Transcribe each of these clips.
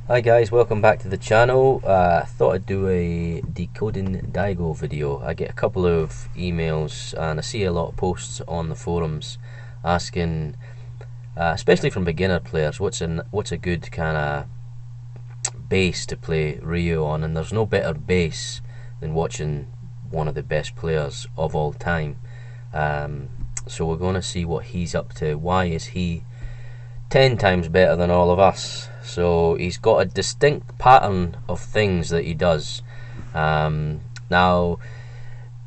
Hi guys, welcome back to the channel. I thought I'd do a Decoding Daigo video. I get a couple of emails and I see a lot of posts on the forums asking, especially from beginner players, what's a good kind of base to play Ryu on, and there's no better base than watching one of the best players of all time. So we're going to see what he's up to. Why is he 10 times better than all of us? So he's got a distinct pattern of things that he does. Now,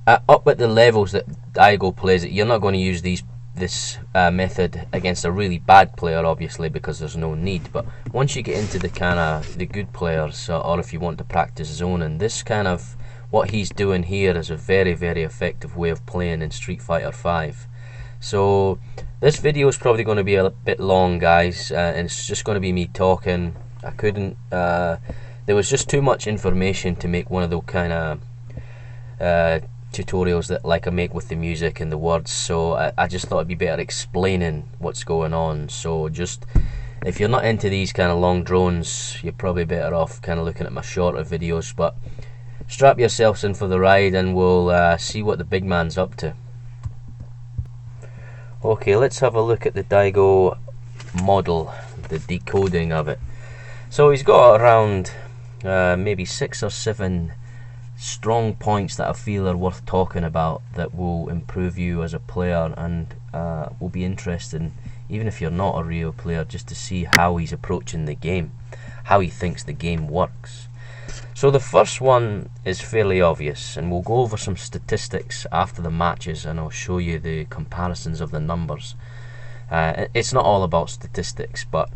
up at the levels that Daigo plays it, you're not going to use this method against a really bad player, obviously, because there's no need. But once you get into the good players, or if you want to practice zoning, this kind of what he's doing here is a very, very effective way of playing in Street Fighter 5. So this video is probably going to be a bit long, guys, and it's just going to be me talking. I couldn't there was just too much information to make one of those kind of tutorials that I make with the music and the words, so I just thought it'd be better explaining what's going on. So just, if you're not into these kind of long drones, you're probably better off kind of looking at my shorter videos. But strap yourselves in for the ride and we'll see what the big man's up to. Okay, let's have a look at the Daigo model, the decoding of it. So he's got around maybe 6 or 7 strong points that I feel are worth talking about, that will improve you as a player, and will be interesting, even if you're not a real player, just to see how he's approaching the game, how he thinks the game works. So the first one is fairly obvious, and we'll go over some statistics after the matches and I'll show you the comparisons of the numbers. It's not all about statistics, but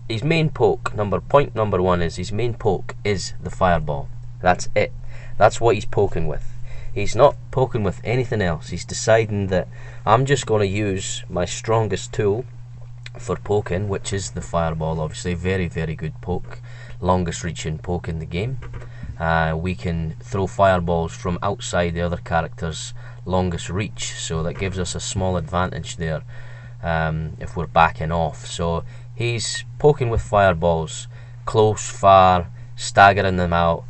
his main poke, point number one is his main poke is the fireball. That's it. That's what he's poking with. He's not poking with anything else. He's deciding that I'm just going to use my strongest tool for poking, which is the fireball. Obviously, very, very good poke, longest reaching poke in the game. We can throw fireballs from outside the other character's longest reach, so that gives us a small advantage there if we're backing off. So he's poking with fireballs, close, far, staggering them out.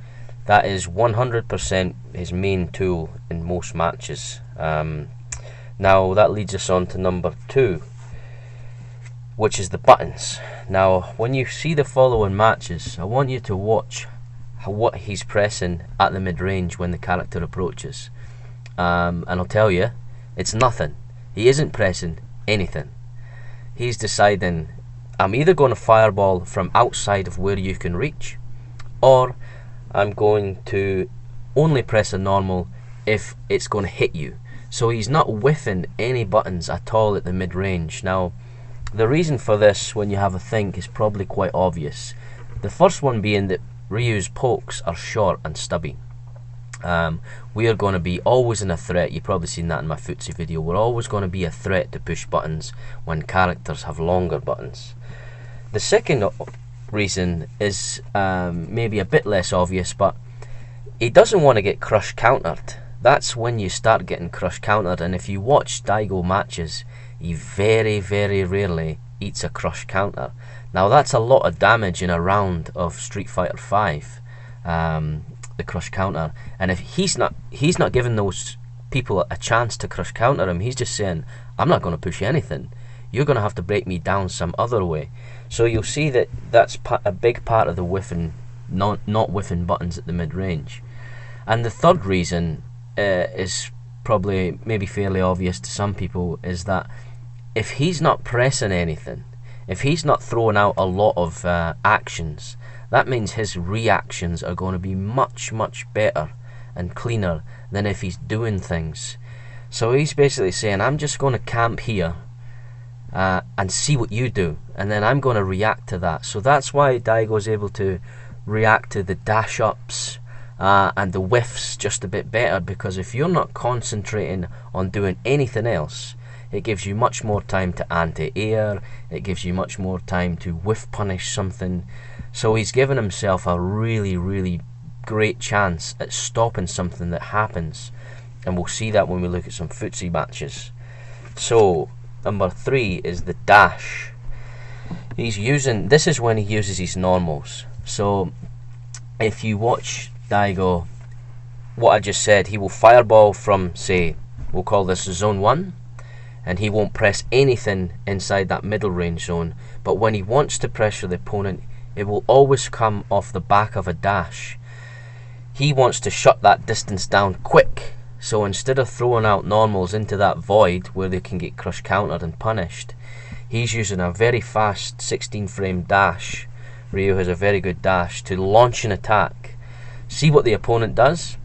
That is 100% his main tool in most matches. Now that leads us on to number 2, which is the buttons. Now when you see the following matches, I want you to watch what he's pressing at the mid-range when the character approaches, and I'll tell you, it's nothing. He isn't pressing anything. He's deciding, I'm either going to fireball from outside of where you can reach, or I'm going to only press a normal if it's going to hit you. So he's not whiffing any buttons at all at the mid-range. Now the reason for this, when you have a think, is probably quite obvious. The first one being that Ryu's pokes are short and stubby. We are going to be always in a threat. You've probably seen that in my footsie video. We're always going to be a threat to push buttons when characters have longer buttons. The second reason is maybe a bit less obvious, but he doesn't want to get crush countered. That's when you start getting crush countered, and if you watch Daigo matches, he very, very rarely eats a crush counter. Now that's a lot of damage in a round of Street Fighter 5, the crush counter. And if he's not giving those people a chance to crush counter him, he's just saying, I'm not going to push anything. You're going to have to break me down some other way. So you'll see that that's a big part of the whiffing, not whiffing buttons at the mid-range. And the third reason is probably maybe fairly obvious to some people, is that if he's not pressing anything, if he's not throwing out a lot of actions, that means his reactions are going to be much, much better and cleaner than if he's doing things. So he's basically saying, I'm just going to camp here and see what you do, and then I'm going to react to that. So that's why Daigo's able to react to the dash ups and the whiffs just a bit better, because if you're not concentrating on doing anything else, it gives you much more time to anti-air, it gives you much more time to whiff punish something. So he's given himself a really, really great chance at stopping something that happens, and we'll see that when we look at some footsie matches. So number 3 is the dash. This is when he uses his normals. So if you watch Daigo, what I just said, he will fireball from, say, we'll call this zone 1, and he won't press anything inside that middle range zone, but when he wants to pressure the opponent, it will always come off the back of a dash. He wants to shut that distance down quick, so instead of throwing out normals into that void where they can get crush countered and punished, he's using a very fast 16 frame dash. Ryu has a very good dash to launch an attack, see what the opponent does,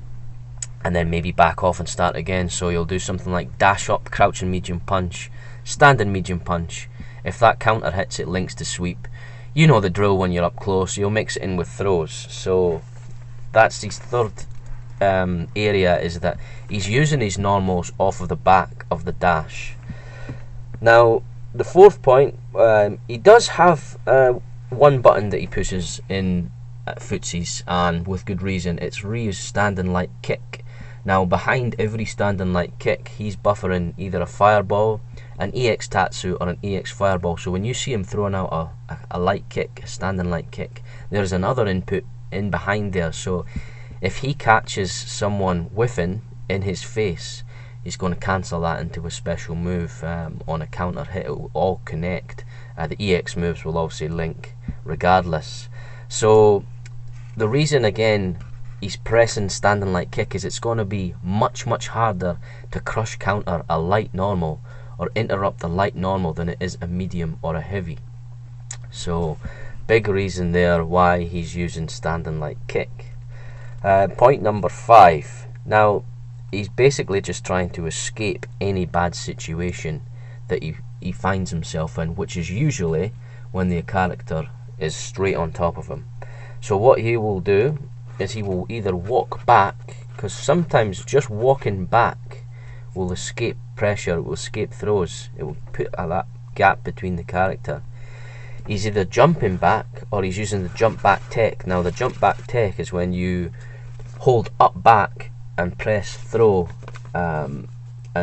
and then maybe back off and start again. So you'll do something like dash up, crouching medium punch, standing medium punch. If that counter hits, it links to sweep. You know the drill when you're up close. You'll mix it in with throws. So that's his third area, is that he's using his normals off of the back of the dash. Now the fourth point, he does have one button that he pushes in footsies, and with good reason. It's Ryu's standing light kick. Now behind every standing light kick, he's buffering either a fireball, an EX Tatsu, or an EX fireball. So when you see him throwing out a light kick, a standing light kick, there's another input in behind there. So if he catches someone whiffing in his face, he's going to cancel that into a special move on a counter hit. It will all connect. The EX moves will obviously link regardless. So the reason, again, he's pressing standing light kick is it's going to be much harder to crush counter a light normal or interrupt the light normal than it is a medium or a heavy. So big reason there why he's using standing light kick. Point number 5. Now he's basically just trying to escape any bad situation that he finds himself in, which is usually when the character is straight on top of him. So what he will do is he will either walk back, because sometimes just walking back will escape pressure, it will escape throws, it will put that gap between the character. He's either jumping back or he's using the jump back tech. Now the jump back tech is when you hold up back and press throw, and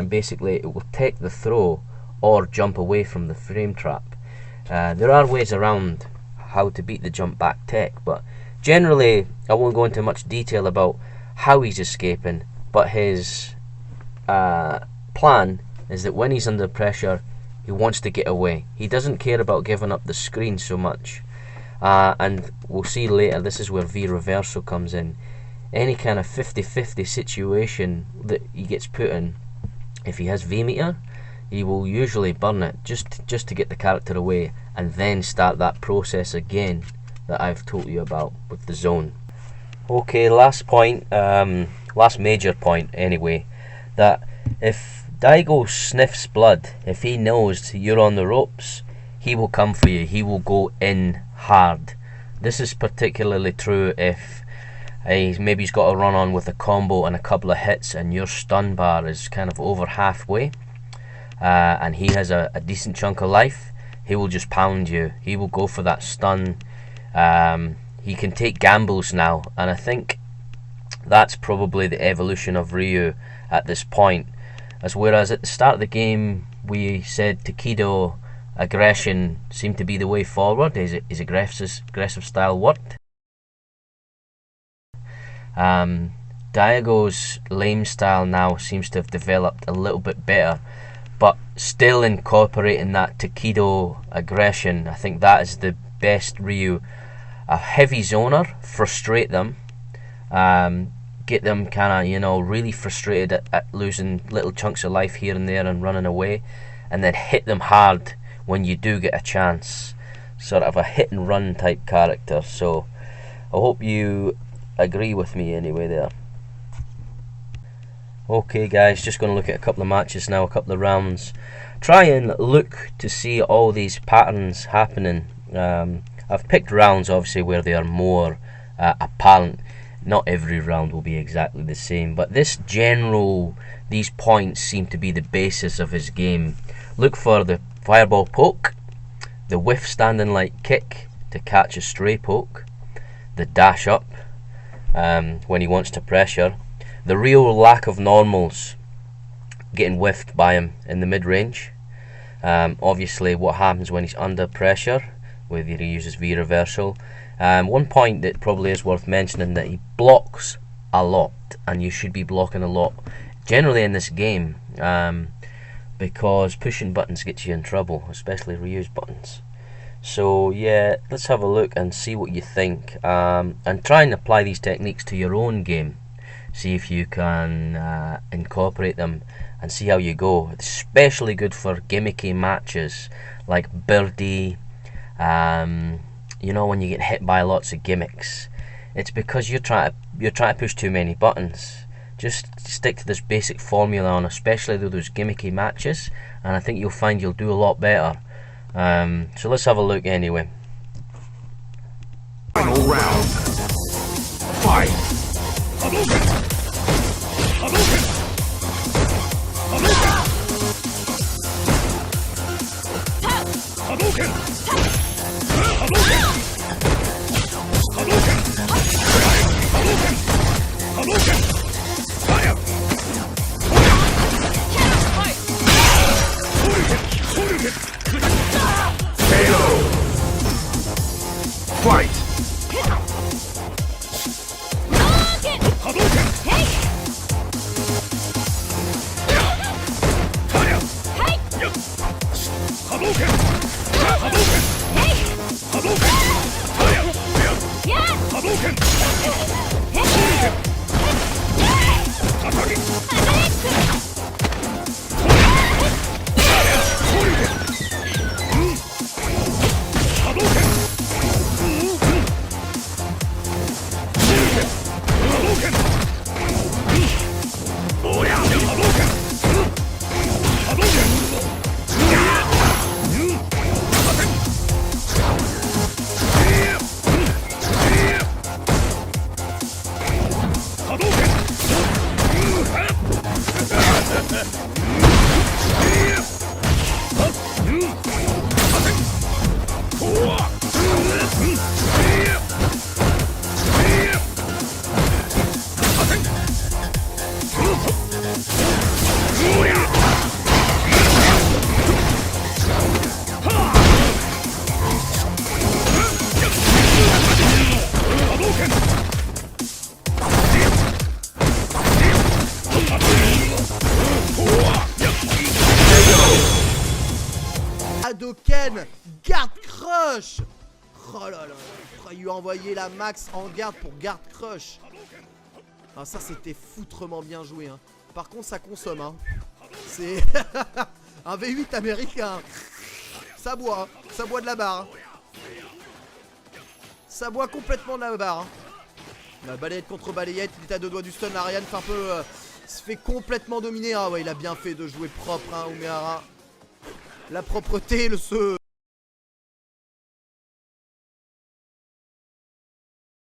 basically it will take the throw or jump away from the frame trap. There are ways around how to beat the jump back tech, but generally I won't go into much detail about how he's escaping, but his plan is that when he's under pressure, he wants to get away. He doesn't care about giving up the screen so much, and we'll see later, this is where V Reverso comes in. Any kind of 50-50 situation that he gets put in, if he has V meter, he will usually burn it just to get the character away, and then start that process again that I've told you about with the zone. Okay, last point, last major point anyway, that if Daigo sniffs blood, if he knows you're on the ropes, he will come for you, he will go in hard. This is particularly true if maybe he's got a run on with a combo and a couple of hits and your stun bar is kind of over halfway, and he has a decent chunk of life. He will just pound you, he will go for that stun. He can take gambles now, and I think that's probably the evolution of Ryu at this point. As whereas at the start of the game we said Takedo aggression seemed to be the way forward, his aggressive style worked. Daigo's lame style now seems to have developed a little bit better, but still incorporating that Takedo aggression. I think that is the best Ryu. A heavy zoner, frustrate them, get them kind of, really frustrated at losing little chunks of life here and there and running away, and then hit them hard when you do get a chance. Sort of a hit and run type character. So I hope you agree with me anyway there. Okay guys, just going to look at a couple of matches now, a couple of rounds. Try and look to see all these patterns happening. I've picked rounds obviously where they are more apparent. Not every round will be exactly the same, but these points seem to be the basis of his game. Look for the fireball poke, the whiff standing light kick to catch a stray poke, the dash up when he wants to pressure, the real lack of normals getting whiffed by him in the mid-range. Obviously what happens when he's under pressure, with he uses V reversal. One point that probably is worth mentioning, that he blocks a lot, and you should be blocking a lot generally in this game, because pushing buttons gets you in trouble, especially reuse buttons. So yeah, let's have a look and see what you think, and try and apply these techniques to your own game. See if you can incorporate them and see how you go. It's especially good for gimmicky matches like Birdie. You know, when you get hit by lots of gimmicks, it's because you're trying to push too many buttons. Just stick to this basic formula on especially those gimmicky matches, and I think you'll find you'll do a lot better. So let's have a look anyway. Final round. Fight. Hadouken. Hadouken. Hadouken. Hadouken. Hadouken. Hadouken. Hadouken. Hadouken. Fire. KO. Fight. Hadouken. Fire. Hadouken. Hadouken. Hadouken. Fire. Hadouken. Hadouken. Ataki. Decoding, garde crush. Oh là là, j'aurais eu envoyer la max en garde pour garde crush. Ah, ça c'était foutrement bien joué, hein. Par contre ça consomme, hein. C'est un V8 américain. Ça boit de la barre, hein. Ça boit complètement de la barre, hein. La balayette contre balayette, il est à deux doigts du stun. Ariane fait un peu se fait complètement dominer. Ah ouais, il a bien fait de jouer propre, hein, Umehara. La propreté,